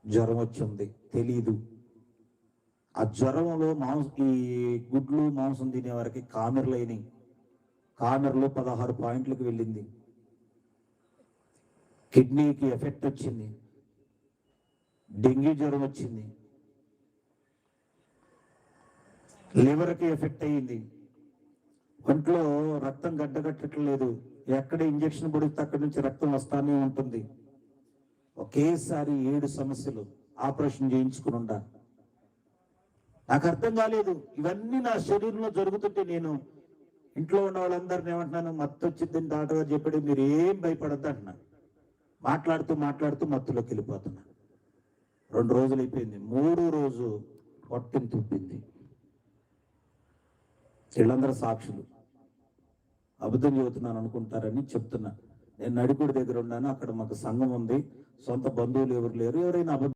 జ్వరం వచ్చింది తెలీదు. ఆ జ్వరంలో ఈ గుడ్లు మాంసం తినే వారికి కామెర్లు అయినాయి. కామెర్లు 16 పాయింట్లకు వెళ్ళింది. కిడ్నీకి ఎఫెక్ట్ వచ్చింది. డెంగ్యూ జ్వరం వచ్చింది. లివర్కి ఎఫెక్ట్ అయ్యింది. ఒంట్లో రక్తం గడ్డగట్టట్లేదు. ఎక్కడ ఇంజక్షన్ పడితే అక్కడి నుంచి రక్తం వస్తానే ఉంటుంది. ఒకేసారి 7 సమస్యలు ఆపరేషన్ చేయించుకుని ఉండా. నాకు అర్థం కాలేదు. ఇవన్నీ నా శరీరంలో జరుగుతుంటే నేను ఇంట్లో ఉన్న వాళ్ళందరినీ ఏమంటున్నాను, మత్తు వచ్చిందని డాక్టర్ గారు చెప్పాడు, మీరు ఏం భయపడద్దు అంటున్నా. మాట్లాడుతూ మత్తులోకి వెళ్ళిపోతున్నా. 2 రోజులు అయిపోయింది. 3వ రోజు పొట్టని తుప్పింది. వీళ్ళందరూ సాక్షులు. అబద్ధం చెబుతున్నాను అనుకుంటారని చెప్తున్నా. నేను నడికుడి దగ్గర ఉన్నాను. అక్కడ మాకు సంఘం ఉంది. సొంత బంధువులు ఎవరు లేరు. ఎవరైనా అబద్ధం